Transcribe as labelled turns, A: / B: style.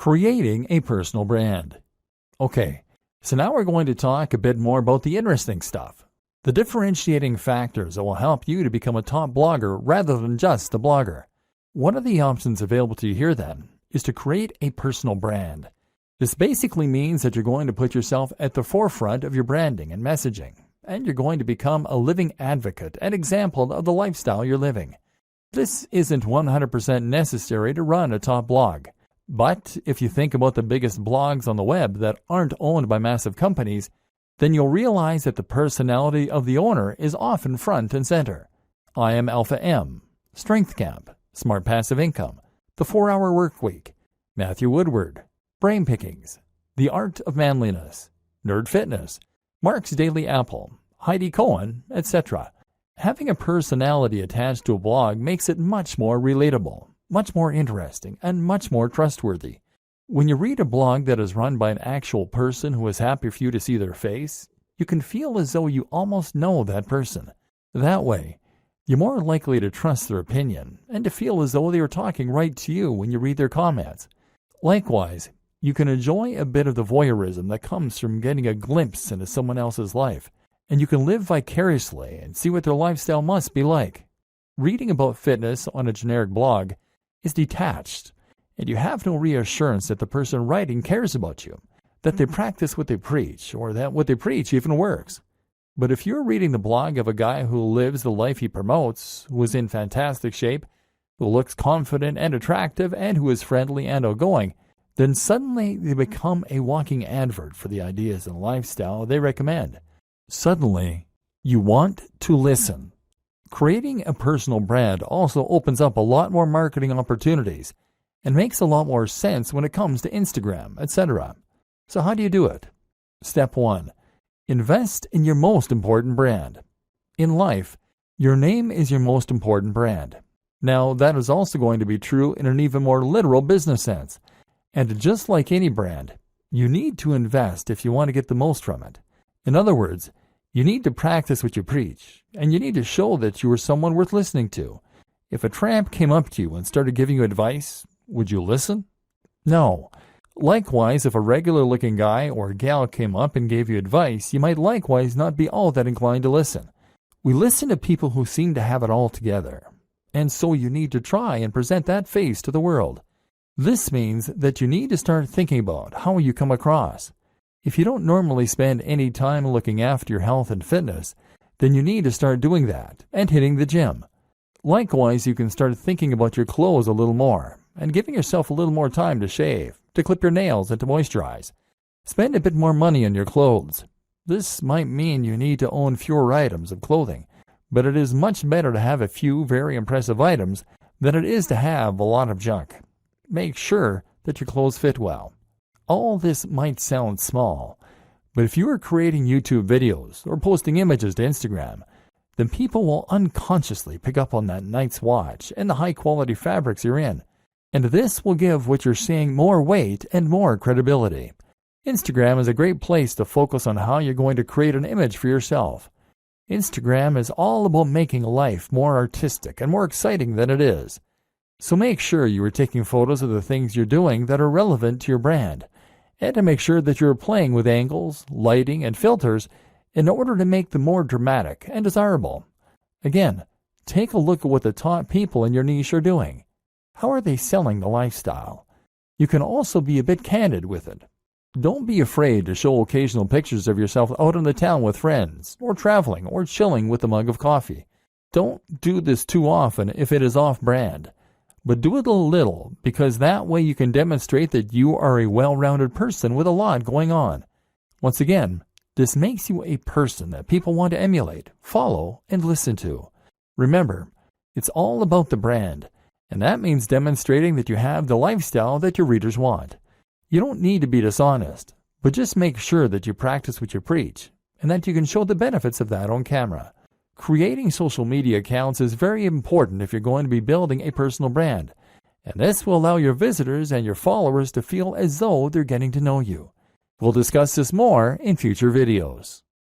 A: Creating a personal brand. Okay, so now we're going to talk a bit more about the interesting stuff. The differentiating factors that will help you to become a top blogger rather than just a blogger. One of the options available to you here then is to create a personal brand. This basically means that you're going to put yourself at the forefront of your branding and messaging, and you're going to become a living advocate and example of the lifestyle you're living. This isn't 100% necessary to run a top blog. But if you think about the biggest blogs on the web that aren't owned by massive companies, then you'll realize that the personality of the owner is often front and center. I Am Alpha M, Strength Camp, Smart Passive Income, The 4-Hour Workweek, Matthew Woodward, Brain Pickings, The Art of Manliness, Nerd Fitness, Mark's Daily Apple, Heidi Cohen, etc. Having a personality attached to a blog makes it much more relatable, much more interesting, and much more trustworthy. When you read a blog that is run by an actual person who is happy for you to see their face, you can feel as though you almost know that person. That way, you're more likely to trust their opinion and to feel as though they are talking right to you when you read their comments. Likewise, you can enjoy a bit of the voyeurism that comes from getting a glimpse into someone else's life, and you can live vicariously and see what their lifestyle must be like. Reading about fitness on a generic blog is detached, and you have no reassurance that the person writing cares about you, that they practice what they preach, or that what they preach even works. But if you're reading the blog of a guy who lives the life he promotes, who is in fantastic shape, who looks confident and attractive, and who is friendly and outgoing, then suddenly they become a walking advert for the ideas and lifestyle they recommend. Suddenly, you want to listen. Creating a personal brand also opens up a lot more marketing opportunities and makes a lot more sense when it comes to Instagram, etc. So how do you do it? Step 1. Invest in your most important brand. In life, your name is your most important brand. Now, that is also going to be true in an even more literal business sense. And just like any brand, you need to invest if you want to get the most from it. In other words, you need to practice what you preach, and you need to show that you are someone worth listening to. If a tramp came up to you and started giving you advice, would you listen? No. Likewise, if a regular-looking guy or gal came up and gave you advice, you might likewise not be all that inclined to listen. We listen to people who seem to have it all together, and so you need to try and present that face to the world. This means that you need to start thinking about how you come across. If you don't normally spend any time looking after your health and fitness, then you need to start doing that and hitting the gym. Likewise, you can start thinking about your clothes a little more and giving yourself a little more time to shave, to clip your nails, and to moisturize. Spend a bit more money on your clothes. This might mean you need to own fewer items of clothing, but it is much better to have a few very impressive items than it is to have a lot of junk. Make sure that your clothes fit well. All this might sound small, but if you are creating YouTube videos or posting images to Instagram, then people will unconsciously pick up on that Night's watch and the high-quality fabrics you're in, and this will give what you're saying more weight and more credibility. Instagram is a great place to focus on how you're going to create an image for yourself. Instagram is all about making life more artistic and more exciting than it is. So make sure you are taking photos of the things you're doing that are relevant to your brand, and to make sure that you're playing with angles, lighting, and filters in order to make them more dramatic and desirable. Again, take a look at what the top people in your niche are doing. How are they selling the lifestyle? You can also be a bit candid with it. Don't be afraid to show occasional pictures of yourself out in the town with friends, or traveling, or chilling with a mug of coffee. Don't do this too often if it is off-brand. But do it a little, because that way you can demonstrate that you are a well-rounded person with a lot going on. Once again, this makes you a person that people want to emulate, follow, and listen to. Remember, it's all about the brand, and that means demonstrating that you have the lifestyle that your readers want. You don't need to be dishonest, but just make sure that you practice what you preach, and that you can show the benefits of that on camera. Creating social media accounts is very important if you're going to be building a personal brand, and this will allow your visitors and your followers to feel as though they're getting to know you. We'll discuss this more in future videos.